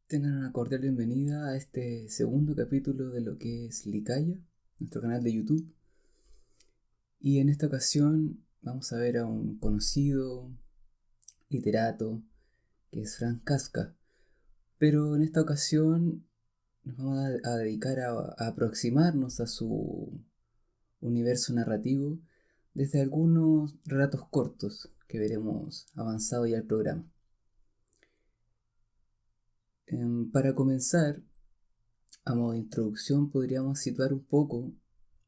Tengan una cordial bienvenida a este segundo capítulo de lo que es Likaya, nuestro canal de YouTube. Y en esta ocasión vamos a ver a un conocido literato que es Franz Kafka. Pero en esta ocasión nos vamos a dedicar a aproximarnos a su universo narrativo desde algunos relatos cortos que veremos avanzado ya el programa. Para comenzar, a modo de introducción podríamos situar un poco,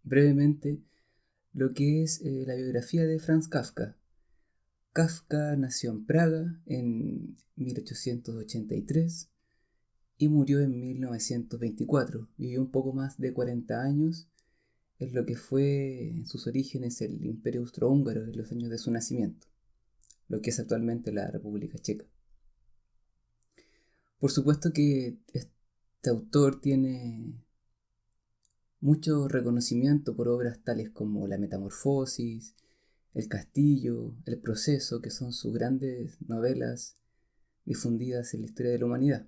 brevemente, lo que es la biografía de Franz Kafka. Kafka nació en Praga en 1883 y murió en 1924. Vivió un poco más de 40 años en lo que fue en sus orígenes el Imperio Austrohúngaro en los años de su nacimiento, lo que es actualmente la República Checa. Por supuesto que este autor tiene mucho reconocimiento por obras tales como La Metamorfosis, El Castillo, El Proceso, que son sus grandes novelas difundidas en la historia de la humanidad.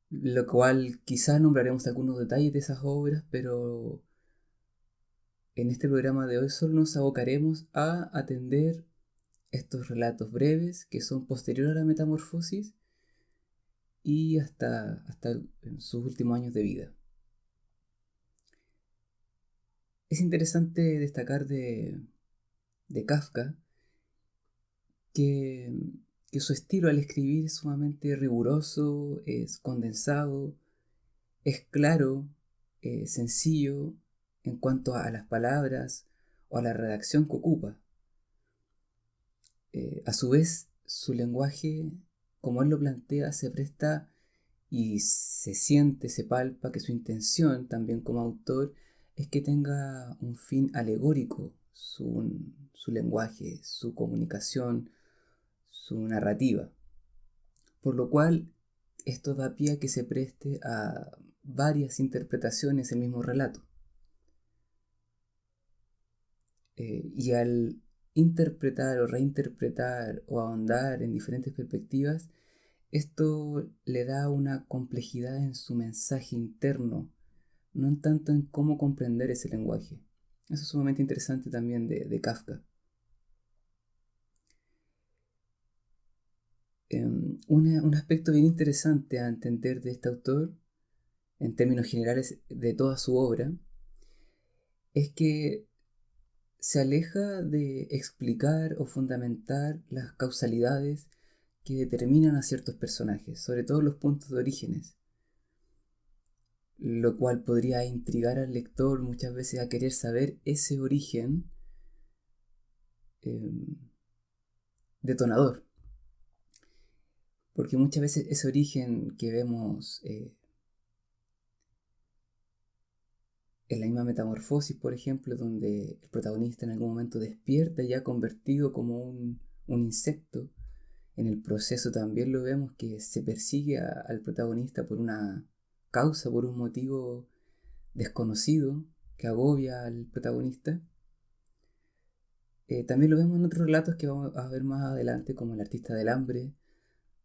Lo cual quizás nombraremos algunos detalles de esas obras, pero en este programa de hoy solo nos abocaremos a atender estos relatos breves que son posteriores a la Metamorfosis y hasta sus últimos años de vida. Es interesante destacar de Kafka que, que su estilo al escribir es sumamente riguroso, es condensado, es claro, sencillo en cuanto a las palabras o a la redacción que ocupa. A su vez, su lenguaje, como él lo plantea, se presta y se siente, se palpa que su intención también como autor es que tenga un fin alegórico su lenguaje, su comunicación, su narrativa. Por lo cual, esto da pie a que se preste a varias interpretaciones del mismo relato. Y al interpretar o reinterpretar o ahondar en diferentes perspectivas, esto le da una complejidad en su mensaje interno, no en tanto en cómo comprender ese lenguaje. Eso es sumamente interesante también de Kafka. Un aspecto bien interesante a entender de este autor, en términos generales de toda su obra, es que se aleja de explicar o fundamentar las causalidades que determinan a ciertos personajes, sobre todo los puntos de orígenes, lo cual podría intrigar al lector muchas veces a querer saber ese origen eh, detonador, porque muchas veces ese origen que vemos en la misma Metamorfosis, por ejemplo, donde el protagonista en algún momento despierta ya convertido como un insecto. En el proceso también lo vemos que se persigue al protagonista por una causa, por un motivo desconocido que agobia al protagonista. También lo vemos en otros relatos que vamos a ver más adelante, como El Artista del Hambre,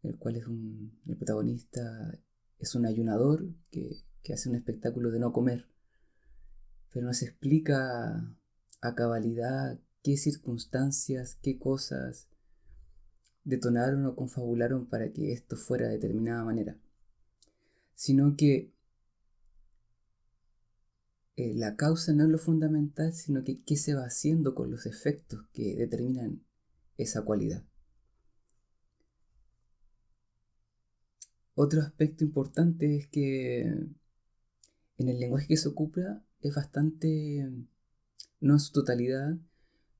el cual el protagonista es un ayunador que hace un espectáculo de no comer, pero no se explica a cabalidad qué circunstancias, qué cosas detonaron o confabularon para que esto fuera de determinada manera, sino que la causa no es lo fundamental, sino que qué se va haciendo con los efectos que determinan esa cualidad. Otro aspecto importante es que en el lenguaje que se ocupa es bastante, no en su totalidad,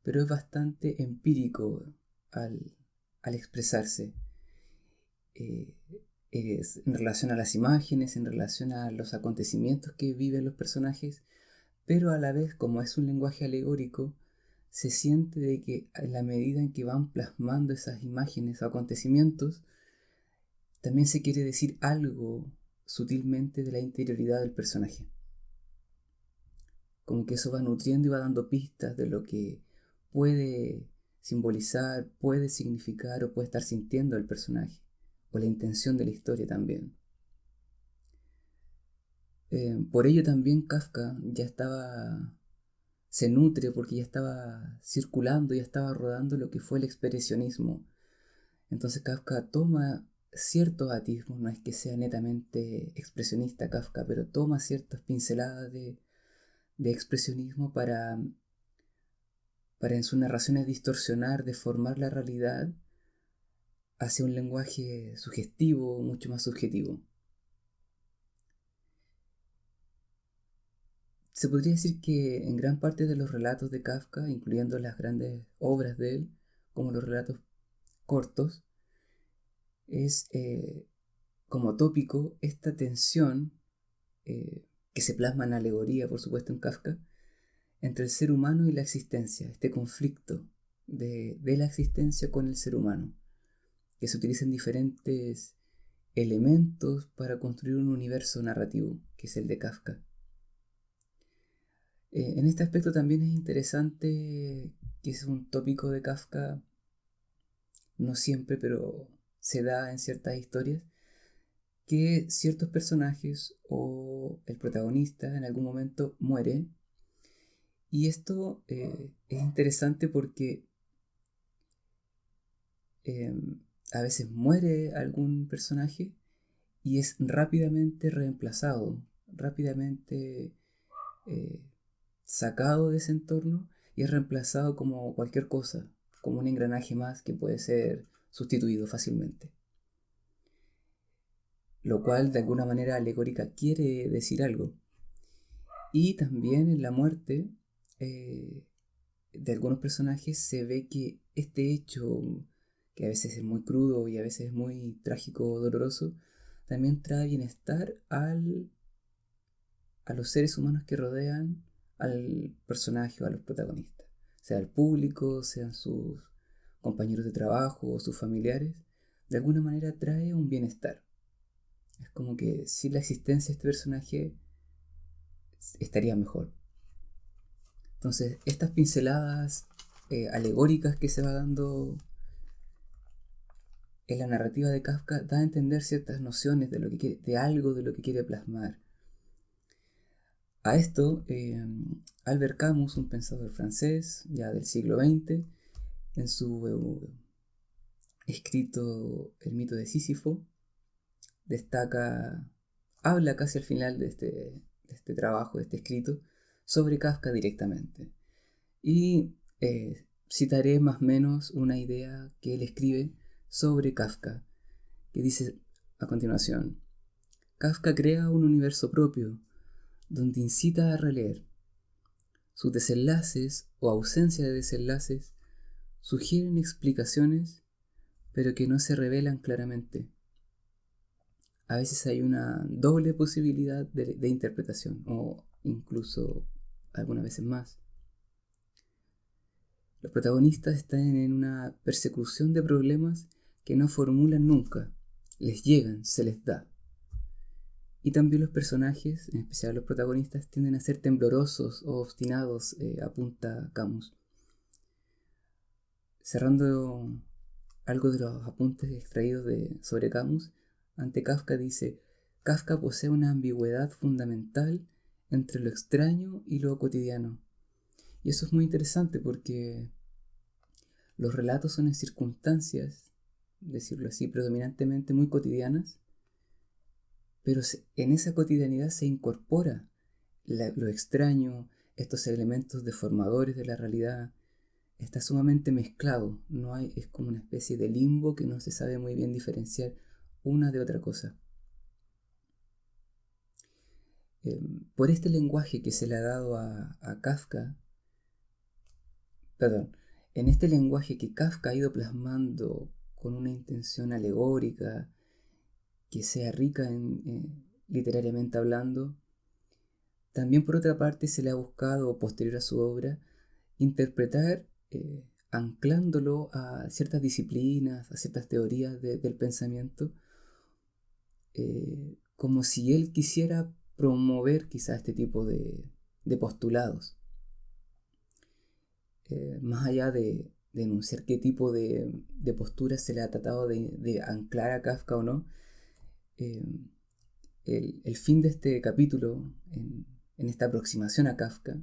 pero es bastante empírico al, al expresarse. Eh, es en relación a las imágenes, en relación a los acontecimientos que viven los personajes, pero a la vez, como es un lenguaje alegórico, se siente de que en la medida en que van plasmando esas imágenes o acontecimientos, también se quiere decir algo sutilmente de la interioridad del personaje. Como que eso va nutriendo y va dando pistas de lo que puede simbolizar, puede significar o puede estar sintiendo el personaje o la intención de la historia también. Por ello también Kafka se nutre porque ya estaba circulando, ya estaba rodando lo que fue el expresionismo. Entonces Kafka toma ciertos atismos, no es que sea netamente expresionista Kafka, pero toma ciertas pinceladas de expresionismo para en sus narraciones distorsionar, deformar la realidad hacia un lenguaje sugestivo, mucho más subjetivo. Se podría decir que en gran parte de los relatos de Kafka, incluyendo las grandes obras de él, como los relatos cortos, es como tópico esta tensión que se plasma en alegoría, por supuesto, en Kafka, entre el ser humano y la existencia, este conflicto de la existencia con el ser humano, que se utilizan diferentes elementos para construir un universo narrativo, que es el de Kafka. En este aspecto también es interesante que es un tópico de Kafka, no siempre, pero se da en ciertas historias, que ciertos personajes o el protagonista en algún momento muere. Y esto es interesante porque a veces muere algún personaje y es rápidamente reemplazado, rápidamente eh, sacado de ese entorno y es reemplazado como cualquier cosa, como un engranaje más que puede ser sustituido fácilmente. Lo cual de alguna manera alegórica quiere decir algo. Y también en la muerte de algunos personajes se ve que este hecho, que a veces es muy crudo y a veces es muy trágico o doloroso, también trae bienestar a los seres humanos que rodean al personaje o a los protagonistas, sea el público, sean sus compañeros de trabajo o sus familiares. De alguna manera trae un bienestar. Es como que sin la existencia de este personaje estaría mejor. Entonces, estas pinceladas alegóricas que se va dando en la narrativa de Kafka da a entender ciertas nociones de lo que quiere, de algo de lo que quiere plasmar. A esto, Albert Camus, un pensador francés ya del siglo XX, en su escrito El mito de Sísifo, habla casi al final de este trabajo, de este escrito, sobre Kafka directamente. Y citaré más o menos una idea que él escribe sobre Kafka, que dice a continuación: Kafka crea un universo propio, donde incita a releer. Sus desenlaces o ausencia de desenlaces sugieren explicaciones, pero que no se revelan claramente. A veces hay una doble posibilidad de interpretación, o incluso algunas veces más. Los protagonistas están en una persecución de problemas que no formulan nunca, les llegan, se les da. Y también los personajes, en especial los protagonistas, tienden a ser temblorosos o obstinados, apunta Camus. Cerrando algo de los apuntes extraídos sobre Camus, ante Kafka dice: Kafka posee una ambigüedad fundamental entre lo extraño y lo cotidiano. Y eso es muy interesante porque los relatos son en circunstancias, decirlo así, predominantemente muy cotidianas, pero en esa cotidianidad se incorpora lo extraño, estos elementos deformadores de la realidad. Está sumamente mezclado, es como una especie de limbo que no se sabe muy bien diferenciar una de otra cosa. Por este lenguaje que se le ha dado a Kafka, perdón, en este lenguaje que Kafka ha ido plasmando con una intención alegórica, que sea rica literariamente hablando, también por otra parte se le ha buscado, posterior a su obra, interpretar anclándolo a ciertas disciplinas, a ciertas teorías del pensamiento, como si él quisiera promover quizá este tipo de postulados, más allá denunciar qué tipo de postura se le ha tratado de anclar a Kafka o no, eh, el fin de este capítulo, en esta aproximación a Kafka,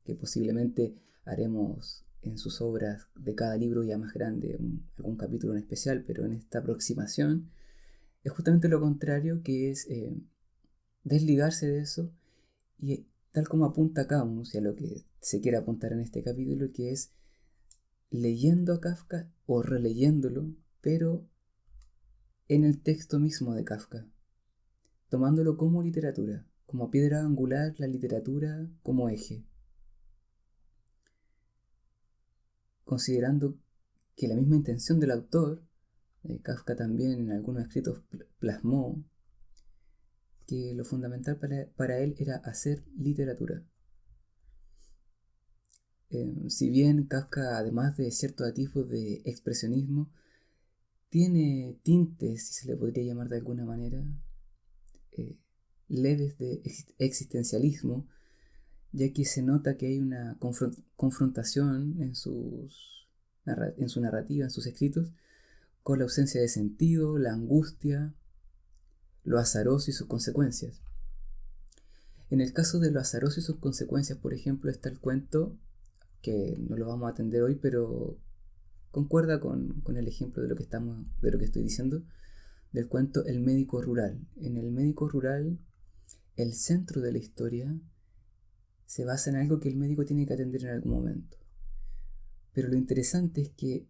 que posiblemente haremos en sus obras de cada libro ya más grande, algún capítulo en especial, pero en esta aproximación es justamente lo contrario, que es desligarse de eso y tal como apunta Camus y a lo que se quiere apuntar en este capítulo, que es leyendo a Kafka o releyéndolo, pero en el texto mismo de Kafka, tomándolo como literatura, como piedra angular, la literatura como eje, considerando que la misma intención del autor, Kafka también en algunos escritos plasmó que lo fundamental para él era hacer literatura. Si bien Kafka, además de ciertos atisbos de expresionismo, tiene tintes, si se le podría llamar de alguna manera, eh, leves de existencialismo, ya que se nota que hay una confrontación en su narrativa, en sus escritos, con la ausencia de sentido, la angustia, lo azaroso y sus consecuencias. En el caso de lo azaroso y sus consecuencias, por ejemplo, está el cuento, que no lo vamos a atender hoy, pero concuerda con el ejemplo de lo que estoy diciendo, del cuento El médico rural. En el médico rural, el centro de la historia se basa en algo que el médico tiene que atender en algún momento. Pero lo interesante es que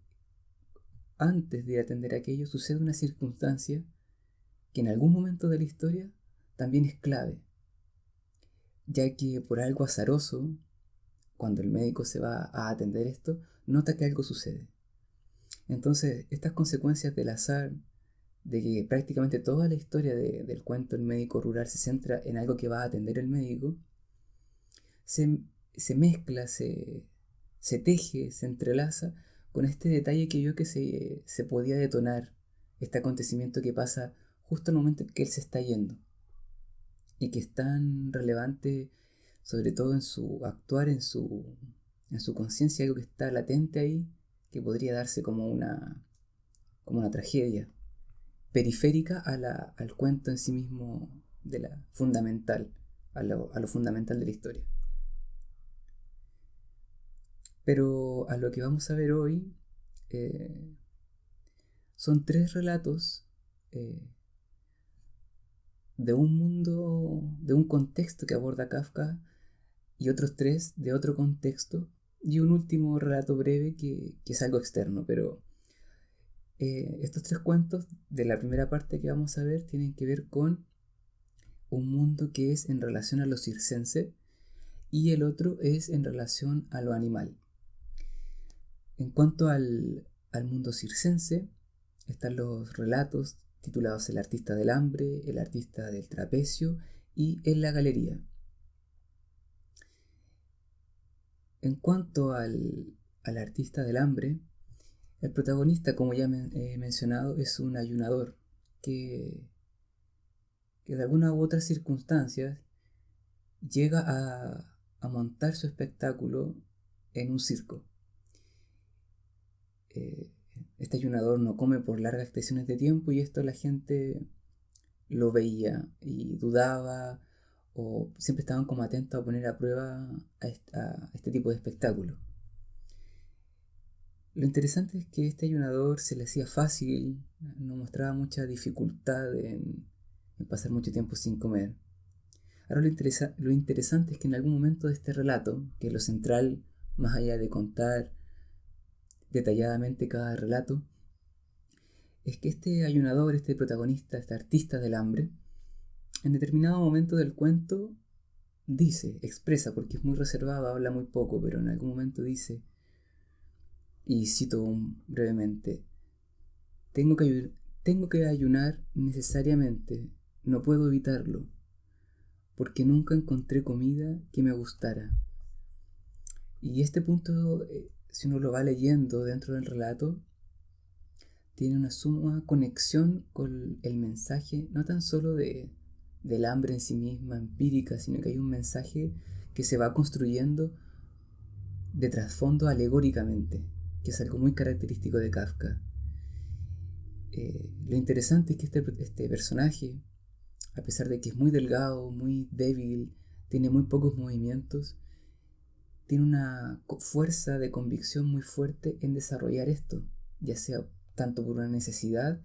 antes de atender aquello sucede una circunstancia que en algún momento de la historia también es clave, ya que por algo azaroso, cuando el médico se va a atender esto, nota que algo sucede. Entonces, estas consecuencias del azar, de que prácticamente toda la historia del cuento El médico rural se centra en algo que va a atender el médico, se mezcla, se teje, se entrelaza con este detalle que yo que se podía detonar, este acontecimiento que pasa justo al momento en que él se está yendo y que es tan relevante, sobre todo en su actuar, en su conciencia, algo que está latente ahí, que podría darse como una tragedia periférica al cuento en sí mismo, de la fundamental, a lo fundamental de la historia. Pero a lo que vamos a ver hoy son tres relatos de un mundo, de un contexto que aborda Kafka, y otros tres de otro contexto, y un último relato breve que es algo externo. Pero estos tres cuentos de la primera parte que vamos a ver tienen que ver con un mundo que es en relación a lo circense y el otro es en relación a lo animal. En cuanto al mundo circense, están los relatos titulados El artista del hambre, El artista del trapecio y En la galería. En cuanto al artista del hambre, el protagonista, como ya he mencionado, es un ayunador que de alguna u otra circunstancias llega a montar su espectáculo en un circo. Este ayunador no come por largas extensiones de tiempo y esto la gente lo veía y dudaba, o siempre estaban como atentos a poner a prueba a este tipo de espectáculo. Lo interesante es que este ayunador se le hacía fácil, no mostraba mucha dificultad en pasar mucho tiempo sin comer. Ahora lo interesante es que en algún momento de este relato, que es lo central, más allá de contar detalladamente cada relato, es que este ayunador, este protagonista, este artista del hambre, en determinado momento del cuento dice, expresa, porque es muy reservado, habla muy poco, pero en algún momento dice, y cito brevemente, tengo que ayunar necesariamente, no puedo evitarlo, porque nunca encontré comida que me gustara. Y este punto, si uno lo va leyendo dentro del relato, tiene una suma conexión con el mensaje, no tan solo del hambre en sí misma, empírica, sino que hay un mensaje que se va construyendo de trasfondo alegóricamente, que es algo muy característico de Kafka. Lo interesante es que este personaje, a pesar de que es muy delgado, muy débil, tiene muy pocos movimientos, tiene una fuerza de convicción muy fuerte en desarrollar esto, ya sea tanto por una necesidad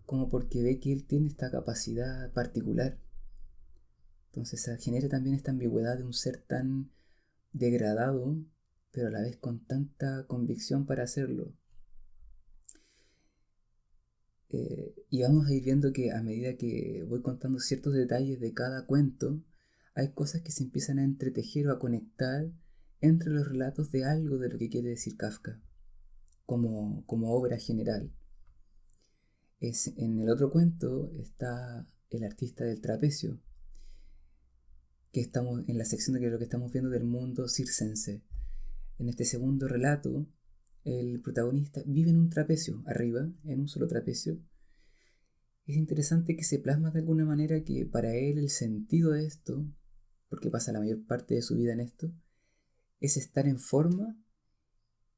como porque ve que él tiene esta capacidad particular. Entonces se genera también esta ambigüedad de un ser tan degradado, pero a la vez con tanta convicción para hacerlo. Y vamos a ir viendo que a medida que voy contando ciertos detalles de cada cuento, hay cosas que se empiezan a entretejer o a conectar entre los relatos de algo de lo que quiere decir Kafka, como obra general. En el otro cuento está el artista del trapecio, que estamos en la sección de lo que estamos viendo del mundo circense. En este segundo relato, el protagonista vive en un trapecio, arriba, en un solo trapecio. Es interesante que se plasma de alguna manera que para él el sentido de esto, porque pasa la mayor parte de su vida en esto, es estar en forma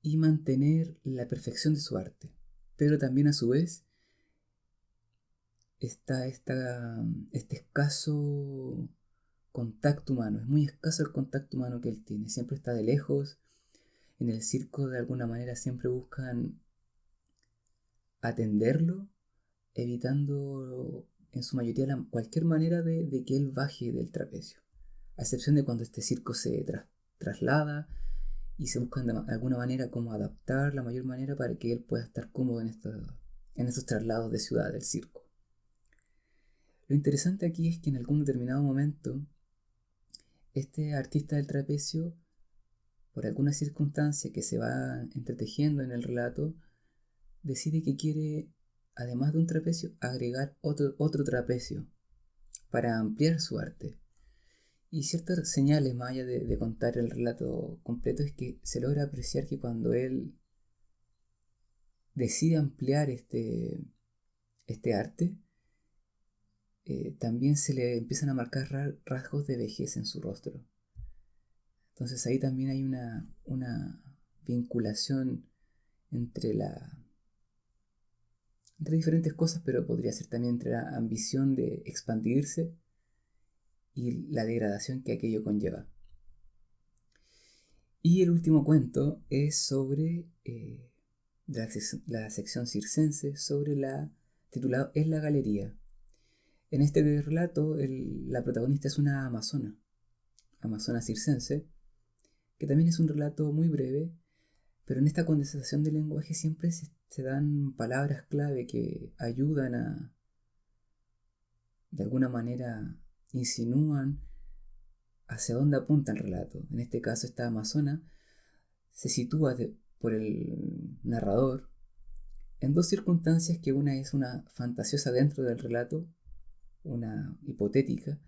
y mantener la perfección de su arte. Pero también a su vez está este escaso contacto humano. Es muy escaso el contacto humano que él tiene. Siempre está de lejos. En el circo de alguna manera siempre buscan atenderlo, evitando en su mayoría cualquier manera de que él baje del trapecio. A excepción de cuando este circo se traslada y se busca de alguna manera como adaptar la mayor manera para que él pueda estar cómodo en estos traslados de ciudad del circo. Lo interesante aquí es que en algún determinado momento este artista del trapecio, por alguna circunstancia que se va entretejiendo en el relato, decide que quiere, además de un trapecio, agregar otro trapecio para ampliar su arte. Y ciertas señales, más allá de contar el relato completo, es que se logra apreciar que cuando él decide ampliar este arte, también se le empiezan a marcar rasgos de vejez en su rostro. Entonces ahí también hay una vinculación entre entre diferentes cosas, pero podría ser también entre la ambición de expandirse y la degradación que aquello conlleva. Y el último cuento es sobre la sección circense, titulado En la galería. En este relato la protagonista es una amazona circense, que también es un relato muy breve, pero en esta condensación de lenguaje siempre se dan palabras clave que ayudan de alguna manera, insinúan hacia dónde apunta el relato. En este caso, esta amazona se sitúa por el narrador en dos circunstancias, que una es una fantasiosa dentro del relato, una hipotética,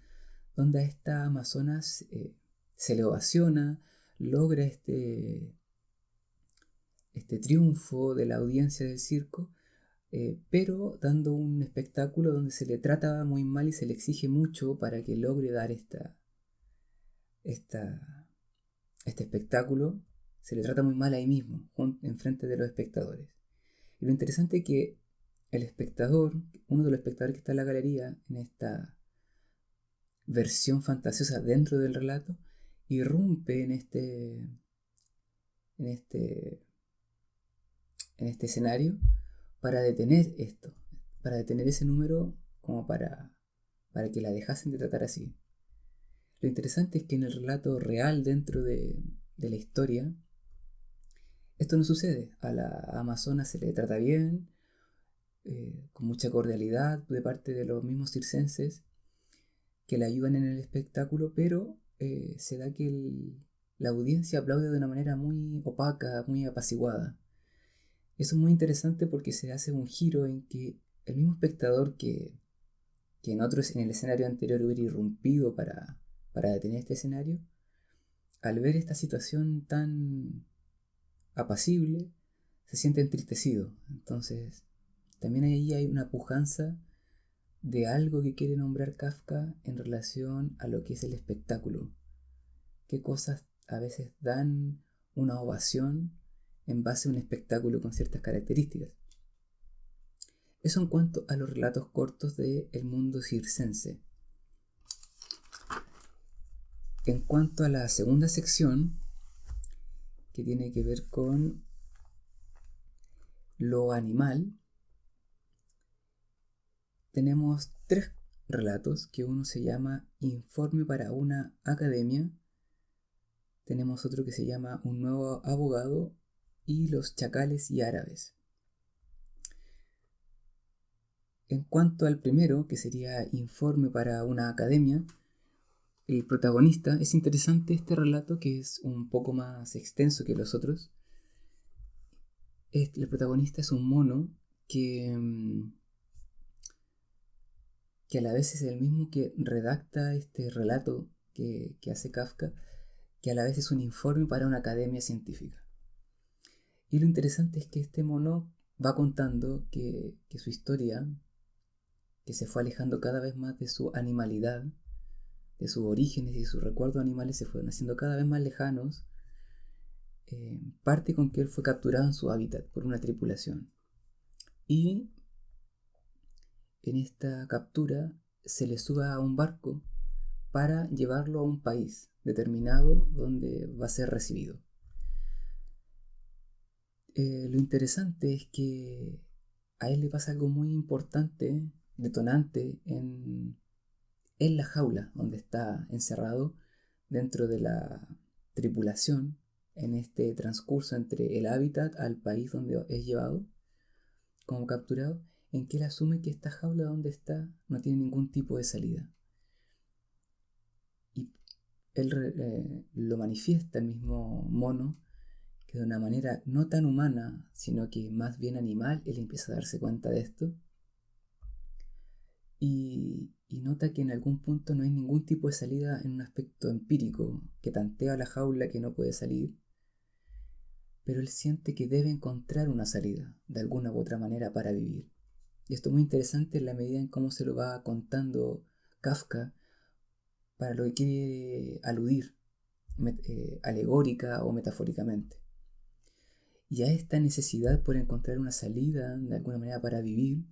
donde a esta amazona se le ovaciona, logra este triunfo de la audiencia del circo, pero dando un espectáculo donde se le trata muy mal y se le exige mucho para que logre dar este espectáculo. Se le trata muy mal ahí mismo, en frente de los espectadores. Y lo interesante es que el espectador, uno de los espectadores que está en la galería, en esta versión fantasiosa dentro del relato, irrumpe en este, en este escenario para detener esto, para detener ese número como para que la dejasen de tratar así. Lo interesante es que en el relato real dentro de la historia, esto no sucede. A la amazona se le trata bien, con mucha cordialidad de parte de los mismos circenses que la ayudan en el espectáculo, pero se da que la audiencia aplaude de una manera muy opaca, muy apaciguada. Eso es muy interesante porque se hace un giro en que el mismo espectador que en el escenario anterior hubiera irrumpido para detener este escenario, al ver esta situación tan apacible, se siente entristecido. Entonces, también ahí hay una pujanza de algo que quiere nombrar Kafka en relación a lo que es el espectáculo. Qué cosas a veces dan una ovación en base a un espectáculo con ciertas características. Eso en cuanto a los relatos cortos del mundo circense. En cuanto a la segunda sección, que tiene que ver con lo animal, tenemos 3 relatos, que uno se llama Informe para una academia, tenemos otro que se llama Un nuevo abogado y Los chacales y árabes. En cuanto al primero, que sería Informe para una academia, el protagonista, es interesante este relato que es un poco más extenso que los otros. El protagonista es un mono que a la vez es el mismo que redacta este relato que hace Kafka, que a la vez es un informe para una academia científica. Y lo interesante es que este mono va contando que su historia, que se fue alejando cada vez más de su animalidad, de sus orígenes y sus recuerdos animales se fueron haciendo cada vez más lejanos, parte con que él fue capturado en su hábitat por una tripulación. Y en esta captura se le sube a un barco para llevarlo a un país determinado donde va a ser recibido. Lo interesante es que a él le pasa algo muy importante, detonante, en la jaula donde está encerrado dentro de la tripulación, en este transcurso entre el hábitat al país donde es llevado como capturado, en que él asume que esta jaula donde está no tiene ningún tipo de salida. Y él lo manifiesta, el mismo mono, que de una manera no tan humana, sino que más bien animal, él empieza a darse cuenta de esto y nota que en algún punto no hay ningún tipo de salida en un aspecto empírico, que tantea la jaula que no puede salir, pero él siente que debe encontrar una salida, de alguna u otra manera, para vivir. Y esto es muy interesante en la medida en cómo se lo va contando Kafka para lo que quiere aludir, alegórica o metafóricamente. Y a esta necesidad por encontrar una salida, de alguna manera, para vivir,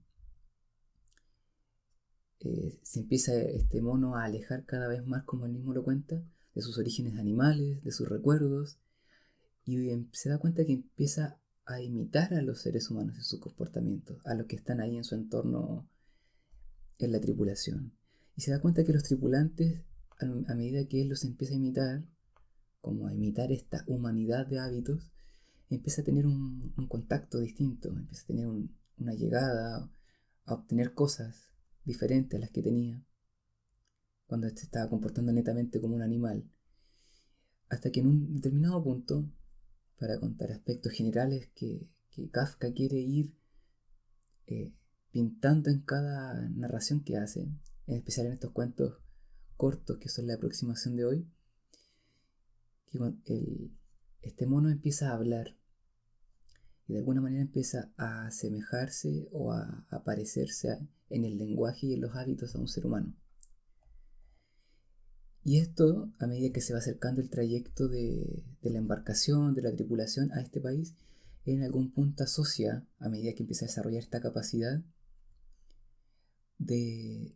se empieza este mono a alejar cada vez más, como él mismo lo cuenta, de sus orígenes animales, de sus recuerdos, y se da cuenta que empieza a imitar a los seres humanos en sus comportamientos, a los que están ahí en su entorno en la tripulación. Y se da cuenta que los tripulantes, a medida que él los empieza a imitar, como a imitar esta humanidad de hábitos, empieza a tener un contacto distinto, empieza a tener una llegada, a obtener cosas diferentes a las que tenía cuando se estaba comportando netamente como un animal. Hasta que en un determinado punto, para contar aspectos generales que Kafka quiere ir pintando en cada narración que hace, en especial en estos cuentos cortos que son la aproximación de hoy, que este mono empieza a hablar y de alguna manera empieza a asemejarse o a parecerse en el lenguaje y en los hábitos a un ser humano. Y esto, a medida que se va acercando el trayecto de la embarcación, de la tripulación a este país, en algún punto asocia, a medida que empieza a desarrollar esta capacidad,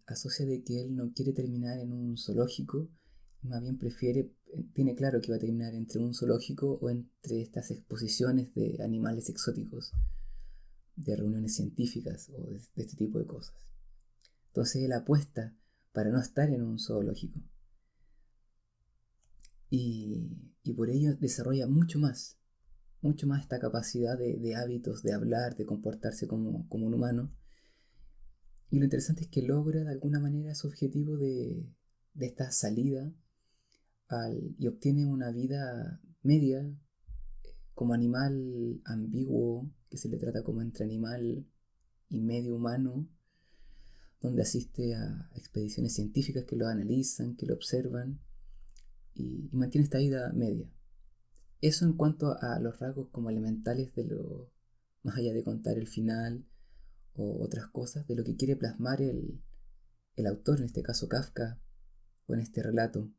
asocia de que él no quiere terminar en un zoológico, más bien tiene claro que va a terminar entre un zoológico o entre estas exposiciones de animales exóticos, de reuniones científicas o de este tipo de cosas. Entonces él apuesta para no estar en un zoológico. Y por ello desarrolla mucho más esta capacidad de hábitos, de hablar, de comportarse como un humano. Y lo interesante es que logra de alguna manera su objetivo de esta salida y obtiene una vida media como animal ambiguo, que se le trata como entre animal y medio humano, donde asiste a expediciones científicas que lo analizan, que lo observan y mantiene esta vida media. Eso en cuanto a los rasgos como elementales de lo, más allá de contar el final o otras cosas, de lo que quiere plasmar el autor, en este caso Kafka, con este relato.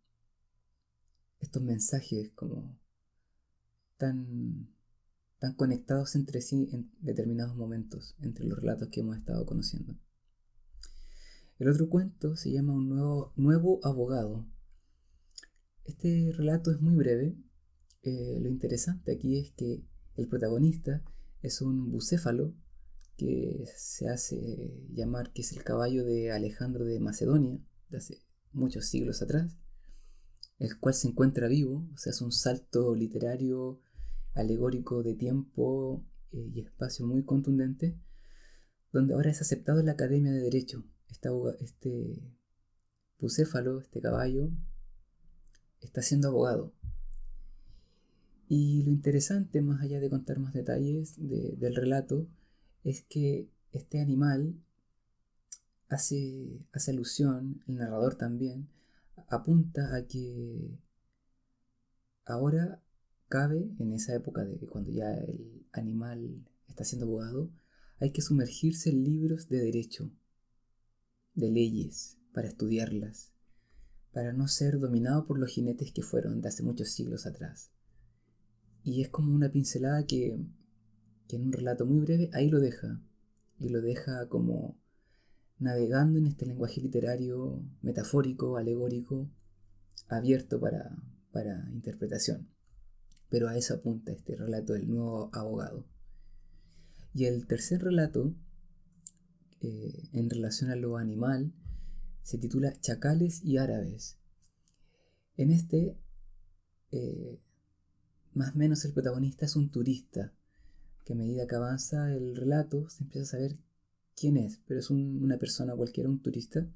Estos mensajes como tan están conectados entre sí en determinados momentos, entre los relatos que hemos estado conociendo. El otro cuento se llama Un nuevo abogado. Este relato es muy breve. Lo interesante aquí es que el protagonista es un bucéfalo que se hace llamar que es el caballo de Alejandro de Macedonia, de hace muchos siglos atrás, el cual se encuentra vivo, o sea, es un salto literario, alegórico de tiempo y espacio muy contundente, donde ahora es aceptado en la Academia de Derecho. Este bucéfalo, este caballo, está siendo abogado. Y lo interesante, más allá de contar más detalles del relato, es que este animal hace alusión, el narrador también, apunta a que ahora cabe, en esa época de cuando ya el animal está siendo abogado, hay que sumergirse en libros de derecho, de leyes, para estudiarlas, para no ser dominado por los jinetes que fueron de hace muchos siglos atrás. Y es como una pincelada que en un relato muy breve ahí lo deja, y lo deja como navegando en este lenguaje literario metafórico, alegórico, abierto para interpretación. Pero a eso apunta este relato del nuevo abogado. Y el tercer relato, en relación a lo animal, se titula Chacales y Árabes. En este, más o menos el protagonista es un turista, que a medida que avanza el relato se empieza a saber quién es, pero es una persona cualquiera, un turista,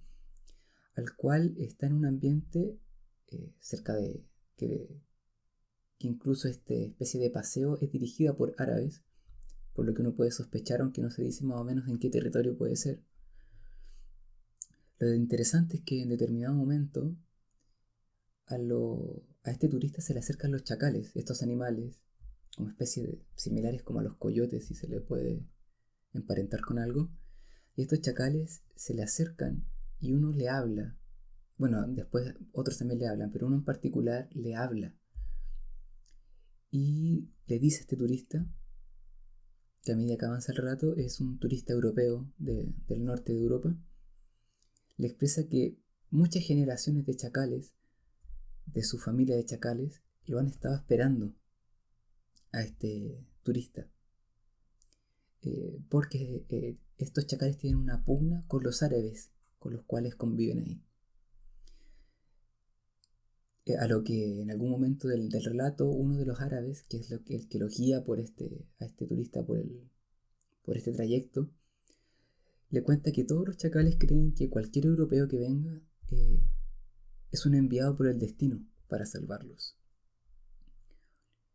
al cual está en un ambiente cerca de que incluso esta especie de paseo es dirigida por árabes, por lo que uno puede sospechar, aunque no se dice más o menos en qué territorio puede ser. Lo interesante es que en determinado momento a este turista se le acercan los chacales, estos animales, como especie de similares como a los coyotes, si se le puede emparentar con algo, y estos chacales se le acercan y uno le habla. Bueno, después otros también le hablan, pero uno en particular le habla. Y le dice a este turista, que a medida que avanza el relato es un turista europeo del norte de Europa, le expresa que muchas generaciones de chacales, de su familia de chacales, lo han estado esperando a este turista. Porque estos chacales tienen una pugna con los árabes, con los cuales conviven ahí. A lo que en algún momento del relato, uno de los árabes, que es el que lo guía a este turista por este trayecto, le cuenta que todos los chacales creen que cualquier europeo que venga es un enviado por el destino para salvarlos.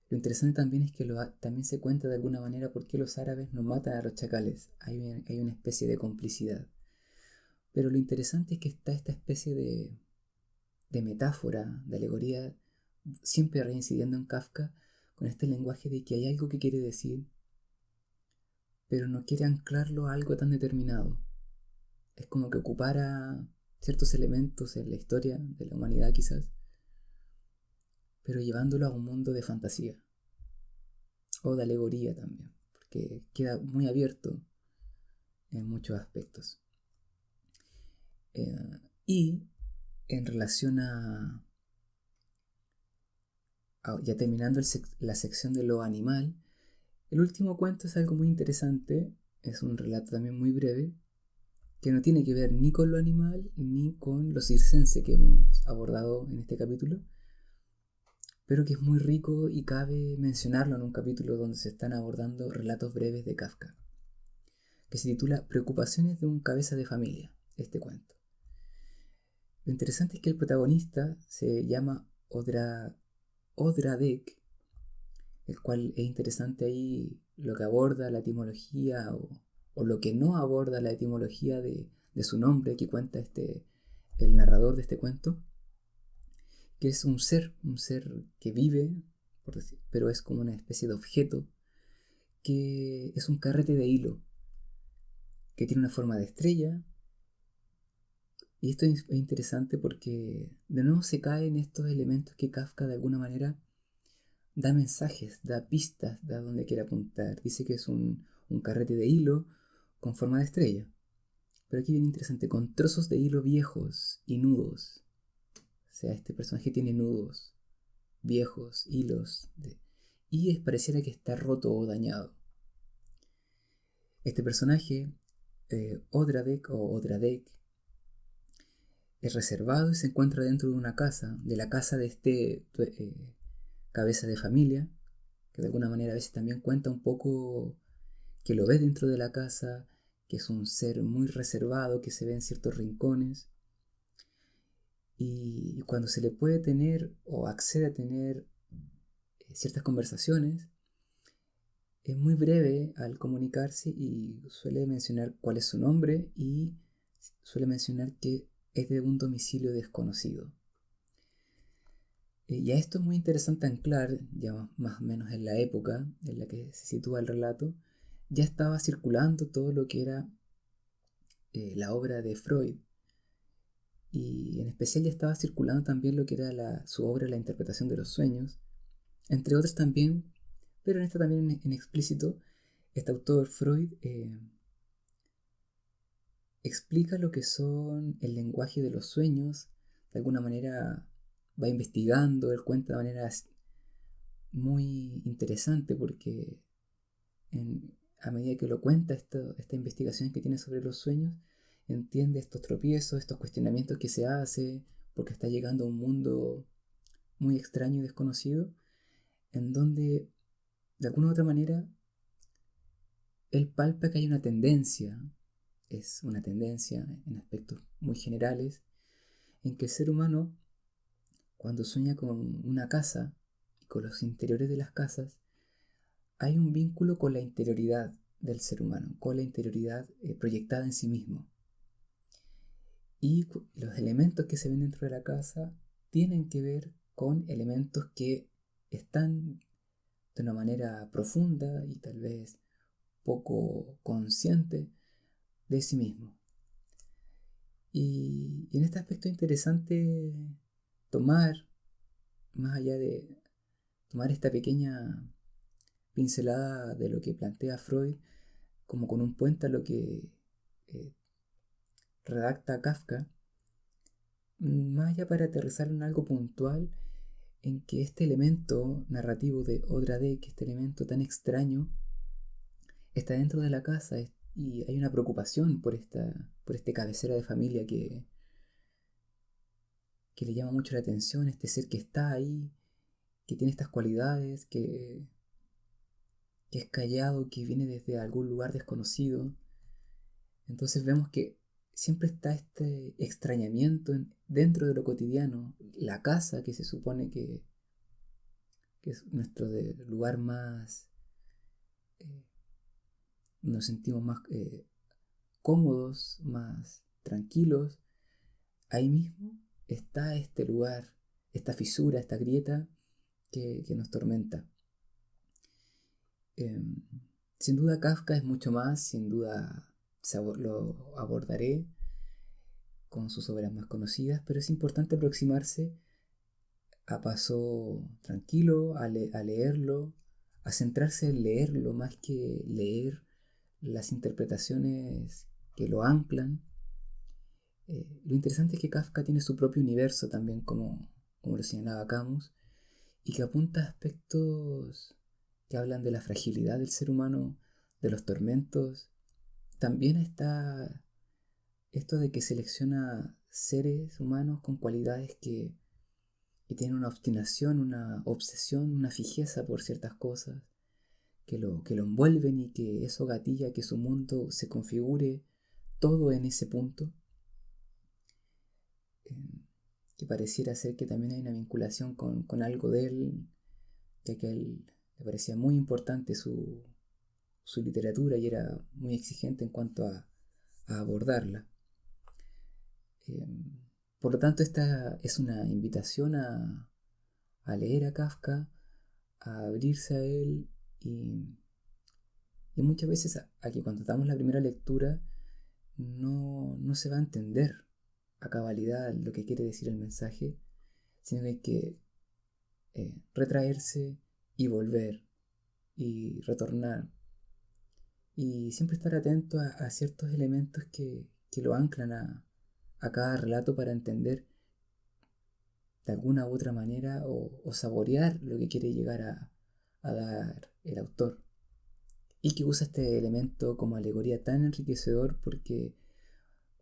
Lo interesante también es que también se cuenta de alguna manera por qué los árabes no matan a los chacales. Hay una especie de complicidad. Pero lo interesante es que está esta especie de metáfora, de alegoría, siempre reincidiendo en Kafka, con este lenguaje de que hay algo que quiere decir, pero no quiere anclarlo a algo tan determinado. Es como que ocupara ciertos elementos en la historia de la humanidad quizás, pero llevándolo a un mundo de fantasía o de alegoría también, porque queda muy abierto en muchos aspectos. Y en relación ya terminando la sección de lo animal, el último cuento es algo muy interesante, es un relato también muy breve, que no tiene que ver ni con lo animal ni con lo circense que hemos abordado en este capítulo, pero que es muy rico y cabe mencionarlo en un capítulo donde se están abordando relatos breves de Kafka, que se titula Preocupaciones de un cabeza de familia, este cuento. Lo interesante es que el protagonista se llama Odradek, el cual es interesante ahí lo que aborda la etimología o lo que no aborda la etimología de su nombre que cuenta el narrador de este cuento, que es un ser que vive, por decir, pero es como una especie de objeto que es un carrete de hilo, que tiene una forma de estrella. Y esto es interesante porque de nuevo se cae en estos elementos que Kafka de alguna manera da mensajes, da pistas, da dónde quiere apuntar. Dice que es un carrete de hilo con forma de estrella. Pero aquí viene interesante, con trozos de hilo viejos y nudos. O sea, este personaje tiene nudos, viejos, hilos, y pareciera que está roto o dañado. Este personaje, Odradek o Odradek, es reservado y se encuentra dentro de una casa, de la casa de este cabeza de familia, que de alguna manera a veces también cuenta un poco que lo ve dentro de la casa, que es un ser muy reservado, que se ve en ciertos rincones. Y cuando se le puede tener o accede a tener ciertas conversaciones, es muy breve al comunicarse y suele mencionar cuál es su nombre y suele mencionar que es de un domicilio desconocido. Y a esto es muy interesante anclar, ya más o menos en la época en la que se sitúa el relato, ya estaba circulando todo lo que era la obra de Freud, y en especial ya estaba circulando también lo que era su obra La interpretación de los sueños, entre otras también, pero en esta también en explícito, este autor Freud explica lo que son el lenguaje de los sueños, de alguna manera va investigando, él cuenta de manera muy interesante porque a medida que lo cuenta esta investigación que tiene sobre los sueños, entiende estos tropiezos, estos cuestionamientos que se hace, porque está llegando a un mundo muy extraño y desconocido, en donde de alguna u otra manera él palpa que hay una tendencia, es una tendencia en aspectos muy generales, en que el ser humano, cuando sueña con una casa y con los interiores de las casas, hay un vínculo con la interioridad del ser humano, con la interioridad proyectada en sí mismo. Y los elementos que se ven dentro de la casa tienen que ver con elementos que están de una manera profunda y tal vez poco consciente de sí mismo. Y en este aspecto es interesante tomar, más allá de tomar esta pequeña pincelada de lo que plantea Freud, como con un puente a lo que eh, redacta Kafka, más allá para aterrizar en algo puntual, en que este elemento narrativo de Odradek, este elemento tan extraño, está dentro de la casa y hay una preocupación por este cabecera de familia que le llama mucho la atención, este ser que está ahí, que tiene estas cualidades, que es callado, que viene desde algún lugar desconocido. Entonces vemos que siempre está este extrañamiento dentro de lo cotidiano, la casa que se supone que es nuestro lugar más, eh, nos sentimos más cómodos, más tranquilos, ahí mismo está este lugar, esta fisura, esta grieta que nos tormenta. Eh, Sin duda Kafka es mucho más, sin duda lo abordaré con sus obras más conocidas, pero es importante aproximarse a paso tranquilo, a leerlo, a centrarse en leerlo más que leer las interpretaciones que lo anclan. Lo interesante es que Kafka tiene su propio universo también, como lo señalaba Camus, y que apunta a aspectos que hablan de la fragilidad del ser humano, de los tormentos. También está esto de que selecciona seres humanos con cualidades que tienen una obstinación, una obsesión, una fijeza por ciertas cosas, que lo envuelven y que eso gatilla que su mundo se configure todo en ese punto. Que pareciera ser que también hay una vinculación con algo de él, ya que a él le parecía muy importante su literatura y era muy exigente en cuanto a abordarla. Eh, por lo tanto, esta es una invitación a leer a Kafka, a abrirse a él y muchas veces a que cuando damos la primera lectura no se va a entender a cabalidad lo que quiere decir el mensaje, sino que hay que retraerse, y volver y retornar y siempre estar atento a ciertos elementos que lo anclan a cada relato para entender de alguna u otra manera o saborear lo que quiere llegar a dar el autor. Y que usa este elemento como alegoría tan enriquecedor porque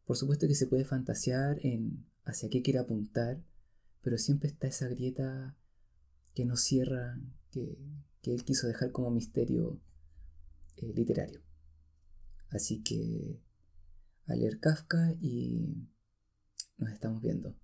por supuesto que se puede fantasear en hacia qué quiere apuntar, pero siempre está esa grieta que no cierra, que él quiso dejar como misterio literario. Así que a leer Kafka y nos estamos viendo.